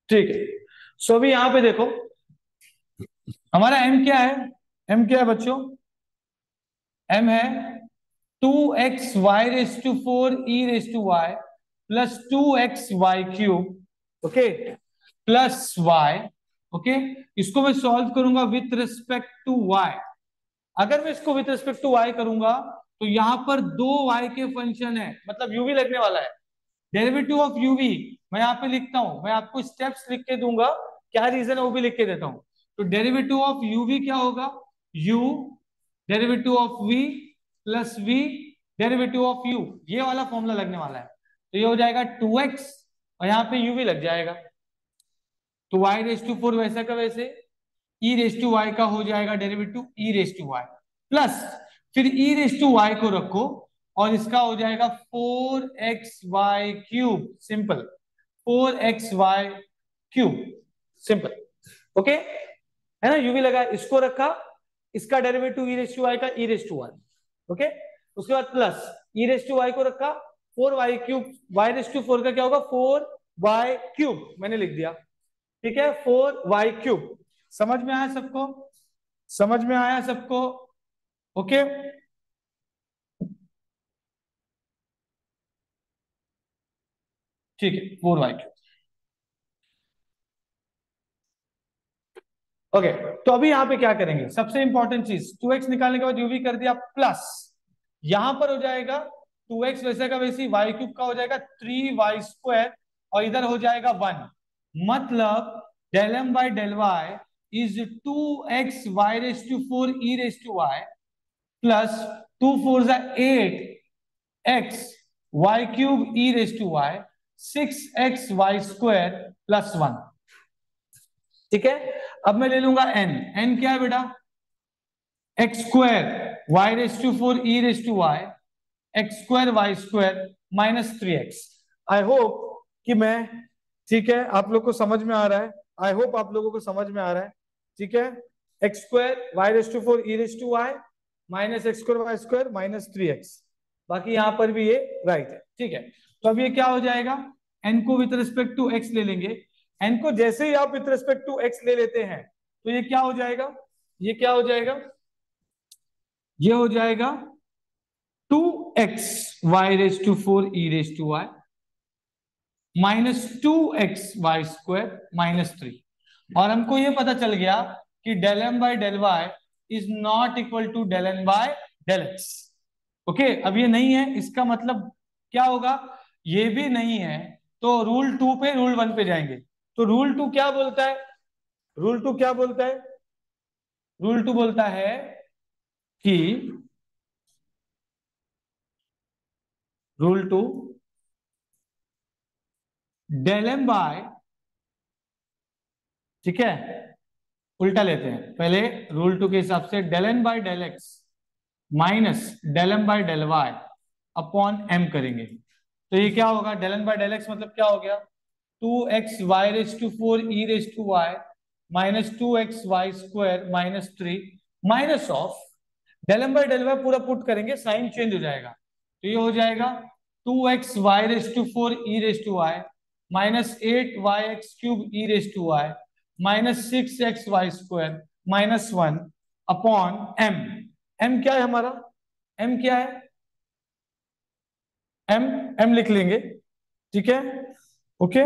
ठीक है। सो अभी यहां पे देखो हमारा m क्या है। m क्या है बच्चों? m है 2xy⁴e⁴y plus 2xy³ okay plus y। Okay, इसको मैं सॉल्व करूंगा विथ रिस्पेक्ट टू y। अगर मैं इसको विथ रिस्पेक्ट टू y करूंगा तो यहां पर दो y के फंक्शन है, मतलब u भी लगने वाला है। डेरिवेटिव ऑफ u v मैं यहां पे लिखता हूं, मैं आपको स्टेप्स लिख के दूंगा, क्या रीजन है वो भी लिख के देता हूं। तो डेरिवेटिव ऑफ u v क्या होगा? u derivative of v plus v derivative of u, ये वाला फॉर्मूला लगने वाला है। तो ये हो जाएगा 2x और यहाँ पे u v लग जाएगा। तो y⁴ वैसा का वैसे, e⁴y का हो जाएगा डेरिवेटिव e⁴y प्लस फिर e⁴y को रखो और इसका हो जाएगा 4xy³ simple, 4xy³ simple. Okay है ना, यूवी लगा, इसको रखा, इसका डेरिवेटिव e⁴y का e⁴y। ओके, उसके बाद प्लस e⁴y को रखा, 4y³ y⁴ का क्या होगा 4y³ मैंने लिख दिया। ठीक है, 4y³। समझ में आया सबको? समझ में आया सबको? ओके ठीक है, 4y³। ओके, तो अभी यहां पे क्या करेंगे, सबसे इंपॉर्टेंट चीज 2x निकालने के बाद यूवी कर दिया प्लस, यहां पर हो जाएगा 2x वैसे का वैसी y³ का हो जाएगा 3y² और इधर हो जाएगा 1। मतलब del m by del y is 2xy⁴e⁴y plus 2 4 8x y³ e⁴y 6xy² plus 1। ठीक है, अब मैं ले लूंगा n। n क्या है बेटा? x² y⁴e⁴y x² y² -3x। I hope कि मैं, ठीक है, आप लोग को समझ में आ रहा है। आई होप आप लोगों को समझ में आ रहा है। ठीक है, x² y⁴e⁴y -x² y² -3x। बाकी यहां पर भी ये राइट है। ठीक है, तो अब ये क्या हो जाएगा, n को विथ रिस्पेक्ट टू x ले लेंगे। n को जैसे ही आप विथ रिस्पेक्ट टू x ले लेते हैं तो ये क्या हो जाएगा, ये क्या हो जाएगा, ये हो जाएगा 2xy⁴e⁴y -2xy² -3। और हमको ये पता चल गया कि del m by del y is not equal to del n by del x। Okay, अब ये नहीं है, इसका मतलब क्या होगा, ये भी नहीं है, तो रूल 2 पे रूल 1 पे जाएंगे। तो रूल 2 क्या बोलता है? रूल 2 क्या बोलता है? रूल 2 बोलता है कि रूल 2 डेल m बाय, ठीक है, उल्टा लेते हैं पहले, रूल 2 के हिसाब से del n by del x minus del m by del y upon m करेंगे। तो ये क्या होगा, del n by del x मतलब क्या हो गया, 2xy⁴e⁴y -2xy² -3 minus of del m by del y, पूरा पुट करेंगे साइन चेंज हो जाएगा, तो ये हो जाएगा 2xy⁴e⁴y -8yx³ e⁴y -6xy² -1 upon m। m क्या है हमारा, m क्या है, m लिख लेंगे। ठीक है, ओके,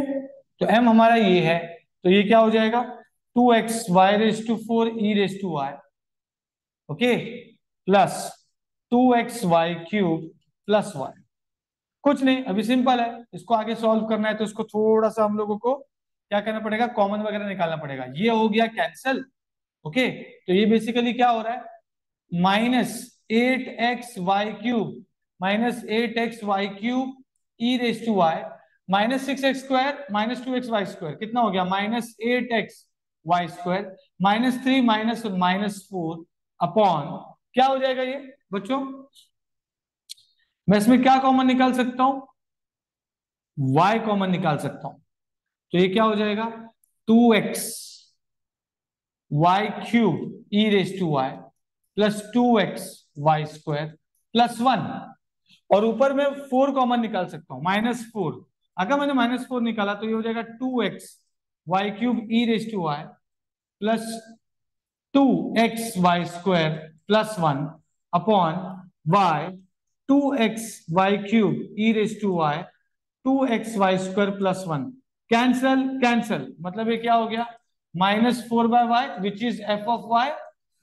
तो m हमारा ये है, तो ये क्या हो जाएगा 2xy⁴e⁴y okay plus 2xy³ plus 1। कुछ नहीं, अभी सिंपल है, इसको आगे सॉल्व करना है तो इसको थोड़ा सा हम लोगों को क्या करना पड़ेगा, कॉमन वगैरह निकालना पड़ेगा। ये हो गया कैंसल। ओके, तो ये बेसिकली क्या हो रहा है, -8xy³ -8xy³ e⁴y -6x² -2xy², कितना हो गया -8xy² -3 -4 अपॉन, क्या हो जाएगा ये बच्चों, मैं इसमें क्या कॉमन निकाल सकता हूं, y कॉमन निकाल सकता हूं। तो ये क्या हो जाएगा 2xy³ e⁴y plus 2xy² plus 1, और ऊपर में 4 कॉमन निकाल सकता हूं -4। अगर मैंने -4 निकाला तो ये हो जाएगा 2x y cube e raise to y plus 2xy² plus 1 upon y 2xy³ e raise to y 2xy² plus 1। Cancel cancel, मतलब ये क्या हो गया, -4/y which is f of y.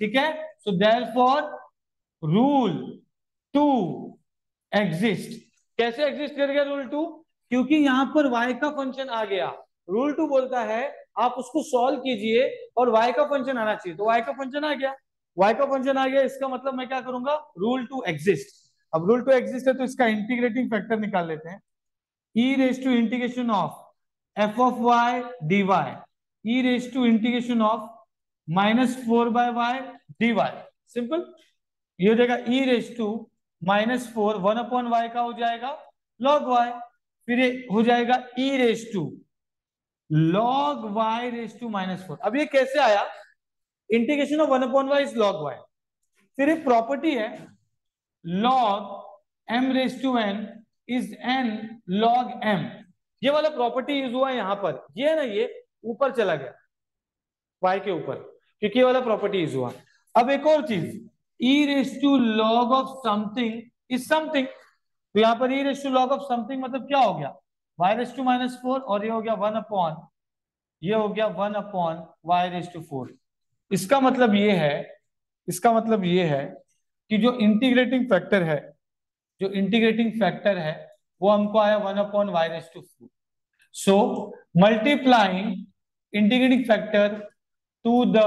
ठीक है, सो देयरफॉर रूल 2 एग्जिस्ट। कैसे exist करेगा rule 2? क्योंकि यहां पर y का फंक्शन आ गया। रूल 2 बोलता है आप उसको सॉल्व कीजिए और y का फंक्शन आना चाहिए, तो y का फंक्शन आ गया। y का फंक्शन आ गया, इसका मतलब मैं क्या करूंगा, रूल 2 एग्जिस्ट। अब रूल 2 एग्जिस्ट है तो इसका इंटीग्रेटिंग फैक्टर निकाल लेते हैं। e raise to integration of f of y dy, e raise to integration of -4/y dy। Simple, ये हो जाएगा e रेस टू -4, 1/y का हो जाएगा log y, फिर ये हो जाएगा e raise to log y raise to -4। अब ये कैसे आया, integration of 1/y is log y। फिर एक प्रॉपर्टी है log m raise to n is n log m। ये वाला प्रॉपर्टी यूज हुआ यहां पर, ये है ना, ये ऊपर चला गया y के ऊपर, क्योंकि ये वाला प्रॉपर्टी यूज हुआ। अब एक और चीज, e raise to log of something is something, तो यहां पर e raise to log of something मतलब क्या हो गया, y रेस टू -4, और ये हो गया 1/, ये हो गया 1/y4। इसका मतलब ये है, इसका मतलब ये है कि जो इंटीग्रेटिंग फैक्टर है, जो इंटीग्रेटिंग फैक्टर है वो हमको आया 1/y4। So multiplying integrating factor to the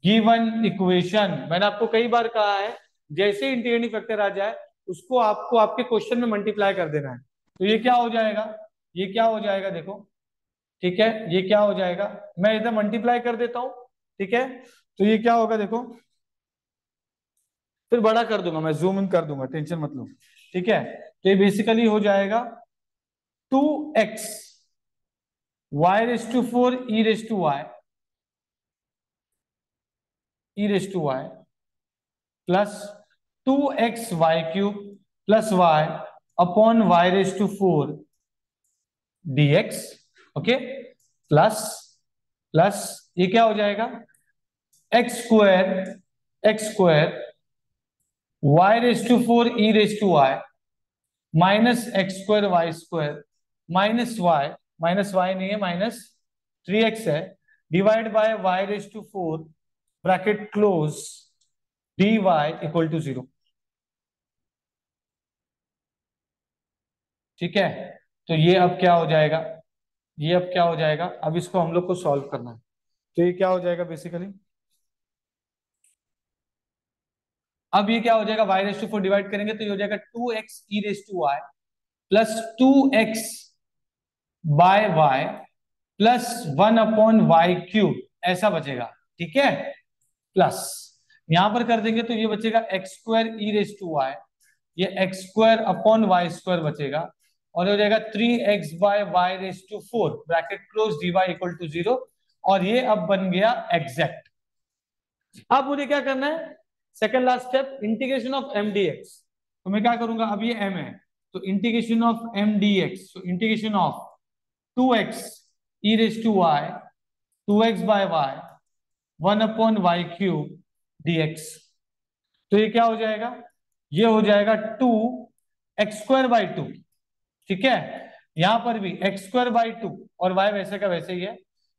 given equation, मैंने आपको कई बार कहा है जैसे इंटीग्रेटिंग फैक्टर आ जाए उसको आपको आपके क्वेश्चन में मल्टीप्लाई कर देना है। तो ये क्या हो जाएगा, ये क्या हो जाएगा देखो, ठीक है, ये क्या हो जाएगा, मैं इधर मल्टीप्लाई कर देता हूं, ठीक है, तो ये क्या होगा देखो, फिर बड़ा कर दूंगा, मैं जूम इन कर दूंगा, टेंशन मत लो। ठीक है, तो ये बेसिकली हो जाएगा 2x y4 e/y plus 2x y³ plus y upon y4 dx। Okay, plus plus ये क्या हो जाएगा, x² y4 e/y -x² y² -y नहीं है, -3x है, divide by y4 bracket close dy equal to 0। ठीक है, तो ये अब क्या हो जाएगा, ये अब क्या हो जाएगा, अब इसको हम लोग को सॉल्व करना है। तो ये क्या हो जाएगा बेसिकली, अब ये क्या हो जाएगा, y4 डिवाइड करेंगे तो ये हो जाएगा 2x e/y plus 2x bye y plus 1/y³, ऐसा बचेगा। ठीक है, प्लस यहां पर कर देंगे तो ये बचेगा x² e/y, ये x² अपॉन y² बचेगा, और हो जाएगा 3x/y4 bracket close dy equal to 0। और ये अब बन गया एग्जैक्ट। अब मुझे क्या करना है, second last step, integration of m dx। तो मैं क्या करूंगा, अब ये m है तो इंटीग्रेशन ऑफ m dx, तो integration of 2x e/y 2x/y 1/y³ dx। तो ये क्या हो जाएगा, ये हो जाएगा 2x²/2। ठीक है, यहां पर भी x²/2 और y वैसे का वैसे ही है,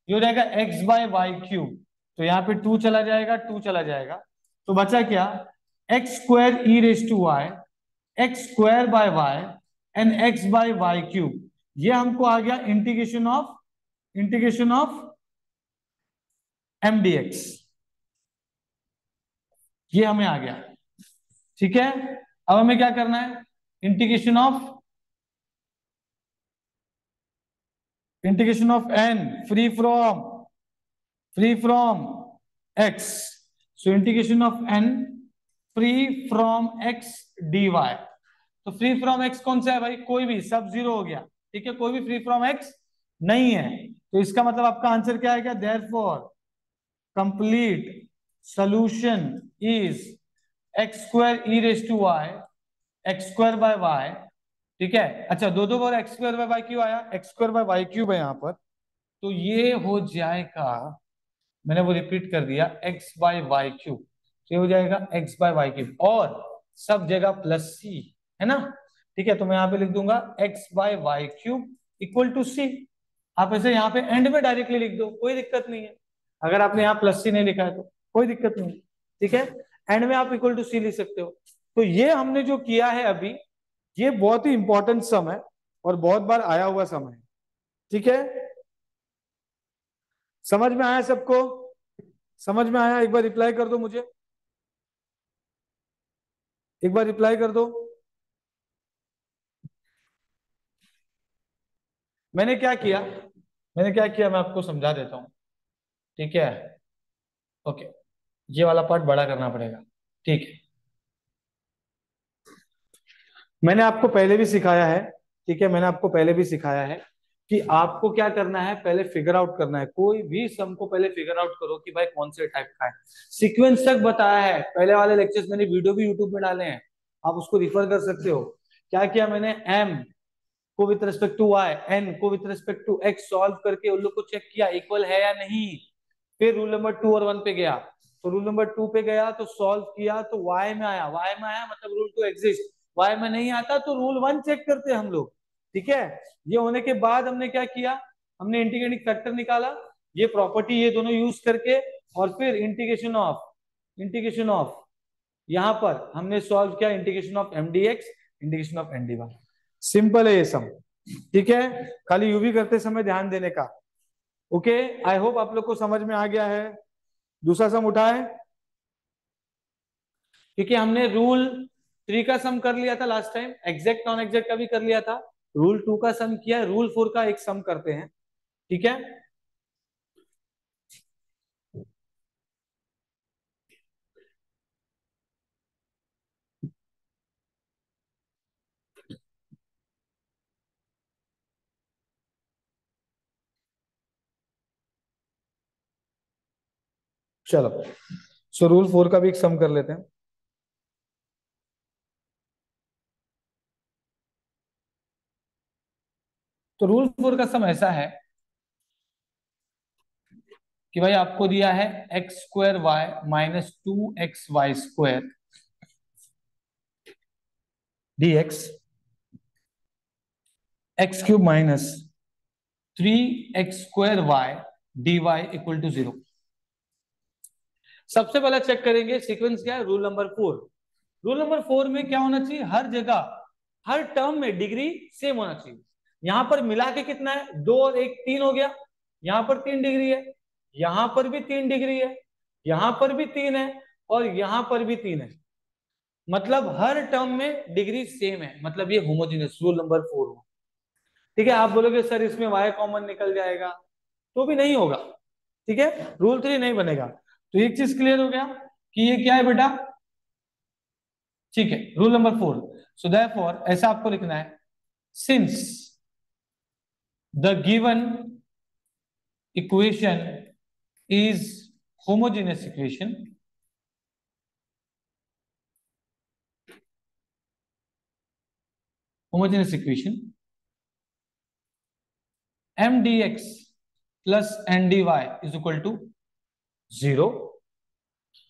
ये हो जाएगा x/y³। तो यहाँ पे 2 चला जाएगा, 2 चला जाएगा, तो बचा क्या, x² e/y x²/y and x/y³। ये हमको आ गया इंटीग्रेशन ऑफ m dx, ये हमें आ गया। ठीक है, अब हमें क्या करना है, integration of n free from x, so integration of n free from x dy। तो फ्री फ्रॉम x कौन सा है भाई, कोई भी, सब 0 हो गया। ठीक है, कोई भी फ्री फ्रॉम x नहीं है, तो इसका मतलब आपका आंसर क्या आएगा, therefore complete solution is x² e/y x²/y। ठीक है, अच्छा, दो बार x² by y क्यों आया, x² by y³ है यहाँ पर, तो ये हो जाएगा, मैंने वो रिपीट कर दिया, एक्स बाय वाई क्यूब। तो ये हो जाएगा एक्स बाय वाई क्यूब, और सब जगह प्लस सी है ना। ठीक है, तो मैं यहाँ पे लिख दूंगा X by Y cube equal to C. आप ऐसे यहाँ पे एंड में डायरेक्टली लिख दो, कोई दिक्कत नहीं है। अगर आपने यहाँ प्लस सी नहीं लिखा है तो कोई दिक्कत नहीं है। ठीक है, एंड में आप इक्वल टू सी लिख सकते हो। तो ये हमने जो किया है अभी, ये बहुत ही इंपॉर्टेंट सम है और बहुत बार आया हुआ सम है। ठीक है, समझ में आया सबको? समझ में आया? एक बार रिप्लाई कर दो मुझे, एक बार रिप्लाई कर दो। मैंने क्या किया, मैंने क्या किया मैं आपको समझा देता हूं। ठीक है, ओके, ये वाला पार्ट बड़ा करना पड़ेगा। ठीक है, मैंने आपको पहले भी सिखाया है। ठीक है, मैंने आपको पहले भी सिखाया है कि आपको क्या करना है, पहले फिगर आउट करना है। कोई भी सम को पहले फिगर आउट करो कि भाई कौन से टाइप का है। सीक्वेंस तक बताया है, पहले वाले लेक्चर्स मैंने वीडियो भी यूट्यूब में डाले हैं, आप उसको रिफर कर सकते हो। क्या किया मैंने, एम को with respect to Y, N को with respect to X solve करके उन लोग को चेक किया इक्वल है या नहीं। फिर रूल नंबर 2 और 1 पे गया, तो रूल नंबर 2 पे गया तो सॉल्व किया तो वाई में आया, वाई में आया मतलब रूल 2 एग्जिस्ट। वाई में नहीं आता तो रूल 1 चेक करते हैं हम लोग। ठीक है, ये होने के बाद हमने क्या किया, हमने इंटीग्रेटिंग फैक्टर निकाला, ये प्रॉपर्टी ये दोनों यूज करके, और फिर इंटीग्रेशन ऑफ यहां पर हमने सॉल्व किया integration of m d x, integration of n d y. Simple है ये सम। ठीक है, खाली यूवी करते समय ध्यान देने का। ओके, आई होप आप लोग को समझ में आ गया है। दूसरा सम उठाए, क्योंकि हमने रूल 3 का सम कर लिया था last time, exact non exact का भी कर लिया था, रूल 2 का सम किया, रूल 4 का एक सम करते हैं। ठीक है, चलो, सो रूल 4 का भी एक सम कर लेते हैं। तो रूल 4 का सम ऐसा है कि भाई आपको दिया है x square y minus 2xy² dx, x cube minus 3x² dy equal to 0। सबसे पहले चेक करेंगे सीक्वेंस क्या है, रूल नंबर 4। रूल नंबर 4 में क्या होना चाहिए, हर जगह हर टर्म में डिग्री सेम होना चाहिए। यहां पर मिला के कितना है, 2 और 1 3 हो गया, यहां पर 3 डिग्री है, यहां पर भी 3 डिग्री है, यहां पर भी 3 है, और यहां पर भी 3 है। मतलब हर टर्म में डिग्री सेम है, मतलब ये होमोजेनियस रूल नंबर 4 हो। ठीक है, आप बोलोगे सर इसमें y कॉमन निकल जाएगा, तो भी नहीं होगा। ठीक है, रूल 3 नहीं बनेगा। तो एक चीज क्लियर हो गया कि ये क्या है बेटा। ठीक है, रूल नंबर 4, सो देयरफॉर ऐसा आपको लिखना है, since the given equation is homogeneous equation, homogeneous equation m d x plus n d y is equal to 0।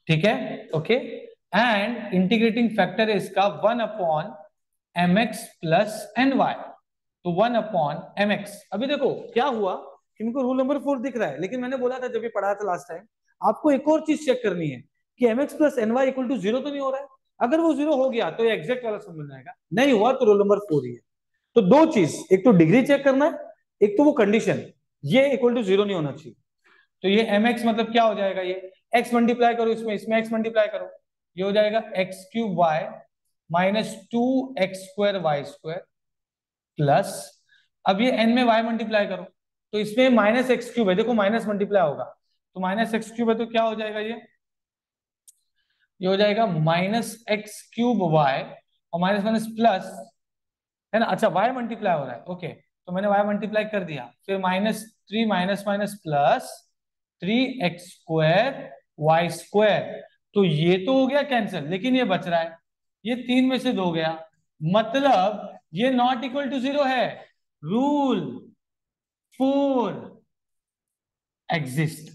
ठीक है, ओके, एंड इंटीग्रेटिंग फैक्टर है इसका 1/mx प्लस एन वाई। तो 1/mx। अभी देखो क्या हुआ कि इनको रूल नंबर 4 दिख रहा है, लेकिन मैंने बोला था जब भी पढ़ा था लास्ट टाइम, आपको एक और चीज चेक करनी है कि mx plus n y equal to 0 तो नहीं हो रहा है। अगर वो 0 हो गया तो ये एग्जैक्ट वाला सम बन जाएगा, नहीं हुआ तो रोल नंबर 4 ही है। तो दो चीज, एक तो डिग्री चेक करना है, एक तो वो कंडीशन, ये इक्वल टू 0 नहीं होना चाहिए। तो ये mx मतलब क्या हो जाएगा, ये x मल्टीप्लाई करो इसमें, इसमें x मल्टीप्लाई करो, ये हो जाएगा x cube y minus 2x² plus, अब ये n में y मल्टीप्लाई करो, तो इसमें माइनस एक्स क्यूब है, देखो माइनस मल्टीप्लाई होगा, तो माइनस एक्स क्यूब है तो क्या हो जाएगा, ये हो जाएगा -x³ y और माइनस माइनस प्लस, है ना। अच्छा, y मल्टीप्लाई हो रहा है, ओके, तो मैंने y मल्टीप्लाई कर दिया, फिर -3 minus minus plus 3x² y²। तो ये तो हो गया कैंसिल, लेकिन ये बच रहा है, ये 3 में से 2 गया, मतलब ये नॉट इक्वल टू 0 है। रूल 4 एग्जिस्ट,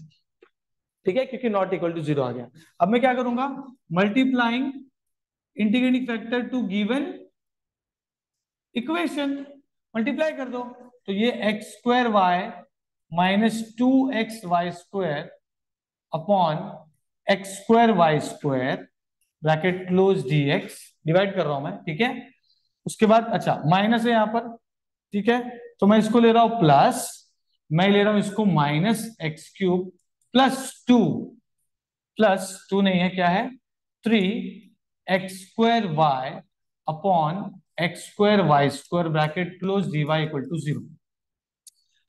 ठीक है, क्योंकि नॉट इक्वल टू जीरो आ गया। अब मैं क्या करूंगा, multiplying integrating factor to given equation, multiply कर दो। तो ये x square y minus 2xy² upon x square y square bracket close dx, divide कर रहा हूं मैं, ठीक है। उसके बाद अच्छा माइनस है यहां पर, ठीक है, तो मैं इसको ले रहा हूं प्लस, मैं ले रहा हूं इसको -x³ +2, +2 नहीं है, क्या है 3x² upon x² bracket close dy = 0।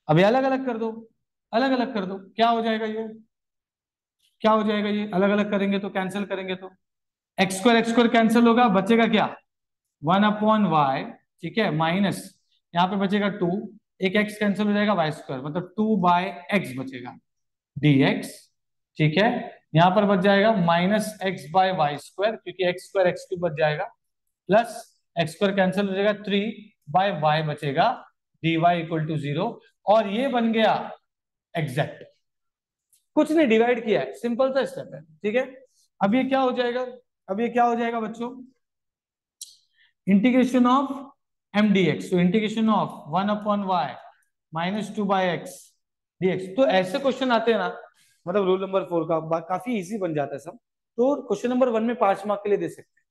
अब ये अलग अलग कर दो, अलग अलग कर दो, क्या हो जाएगा ये, क्या हो जाएगा ये, अलग अलग करेंगे तो कैंसिल करेंगे तो x² कैंसिल होगा, बचेगा क्या 1/y, ठीक है, माइनस यहाँ पे बचेगा 2, एक x कैंसिल हो जाएगा y², मतलब 2/x बचेगा dx, ठीक है। यहां पर बच जाएगा -x/y², क्योंकि x² बच जाएगा, प्लस x² कैंसिल हो जाएगा, 3/y बचेगा, dy = 0। और ये बन गया एग्जैक्ट, कुछ नहीं डिवाइड किया है, सिंपल सा स्टेप है, ठीक है। अब ये क्या हो जाएगा, अब ये क्या हो जाएगा बच्चों, इंटीग्रेशन ऑफ mdx, तो integration of 1/y -2/x dx। तो ऐसे क्वेश्चन आते हैं ना, मतलब रूल नंबर 4 का काफी इजी बन जाता है सब। तो क्वेश्चन नंबर 1 में 5 मार्क के लिए दे सकते हैं,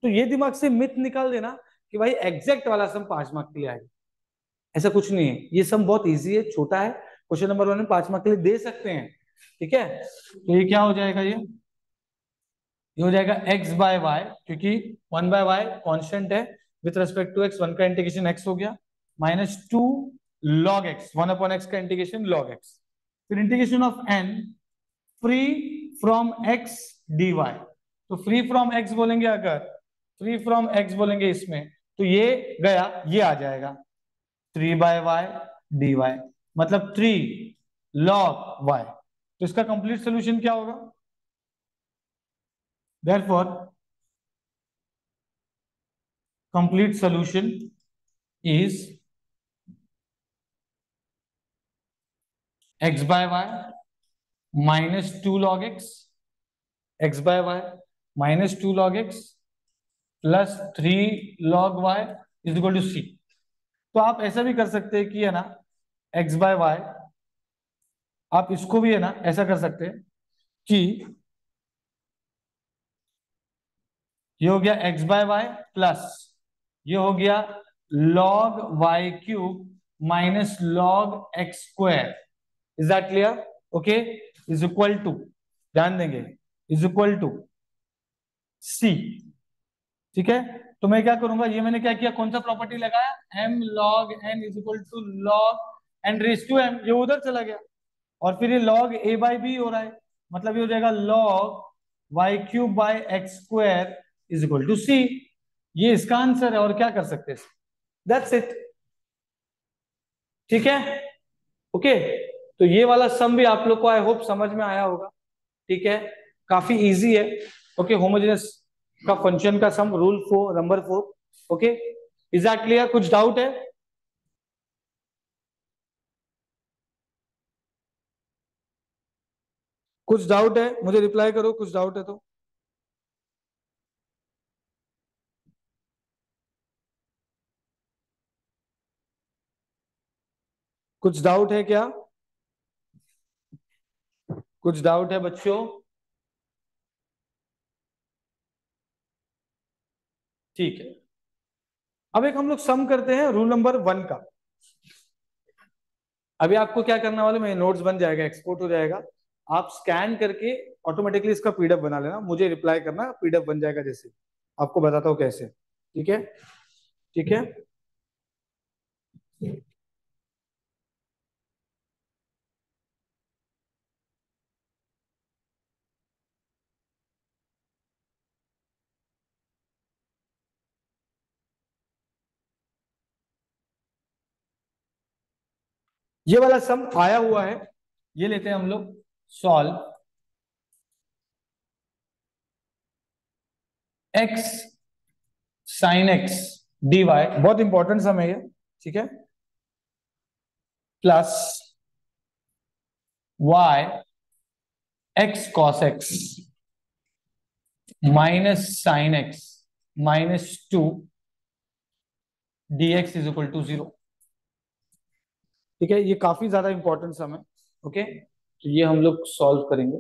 तो ये दिमाग से मिथ निकाल देना कि भाई एग्जैक्ट वाला सम 5 मार्क के लिए आएगा, ऐसा कुछ नहीं है, ये सम बहुत इजी है, छोटा है, क्वेश्चन नंबर 1 में 5 मार्क के लिए दे सकते हैं, ठीक है। तो ये क्या हो जाएगा, ये हो जाएगा x/y, क्योंकि 1/y कांस्टेंट है विथ रिस्पेक्ट टू x, 1 का इंटीग्रेशन x हो गया, -2 log x, 1/x का इंटीग्रेशन log x, फिर integration of n free from x dy। तो फ्री फ्रॉम x बोलेंगे, अगर फ्री फ्रॉम x बोलेंगे इसमें, तो ये गया, ये आ जाएगा 3/y dy, मतलब 3 log y। तो इसका कंप्लीट सोल्यूशन क्या होगा, therefore complete solution is x/y -2 log x, x/y -2 log x plus 3 log y = c। तो आप ऐसा भी कर सकते हैं कि है ना, x/y, आप इसको भी है ना ऐसा कर सकते हैं कि ये हो गया x/y प्लस ये हो गया log y³ minus log x², is that clear, okay, is equal to, ध्यान देंगे, इज इक्वल टू c, ठीक है। तो मैं क्या करूंगा, ये मैंने क्या किया, कौन सा प्रॉपर्टी लगाया, m log n = log n⁻m, ये उधर चला गया, और फिर ये log a/b हो रहा है, मतलब ये हो जाएगा log y³ = c। ये इसका आंसर है, और क्या कर सकते हैं, दैट्स इट, ठीक है, ओके। तो ये वाला सम भी आप लोग को आई होप समझ में आया होगा, ठीक है, काफी इजी है, ओके। होमोजेनस का फंक्शन का sum, rule 4 number 4, okay, is that clear, कुछ डाउट है, कुछ डाउट है मुझे रिप्लाई करो, कुछ डाउट है तो, कुछ डाउट है क्या, कुछ डाउट है बच्चों, ठीक है। अब एक हम लोग सम करते हैं रूल नंबर 1 का। अभी आपको क्या करना वाला, मेरे नोट्स बन जाएगा, एक्सपोर्ट हो जाएगा, आप स्कैन करके ऑटोमेटिकली इसका पीडीएफ बना लेना, मुझे रिप्लाई करना, पीडीएफ बन जाएगा, जैसे आपको बताता हूँ कैसे, ठीक है, ठीक है। ये वाला सम आया हुआ है, ये लेते हैं हम लोग, solve x sin x dy, बहुत इंपॉर्टेंट सम है ये, ठीक है, plus y x cos x minus sine x -2 dx is equal to 0। ठीक है, ये काफी ज्यादा इंपॉर्टेंट सम है। ओके, तो ये हम लोग सॉल्व करेंगे।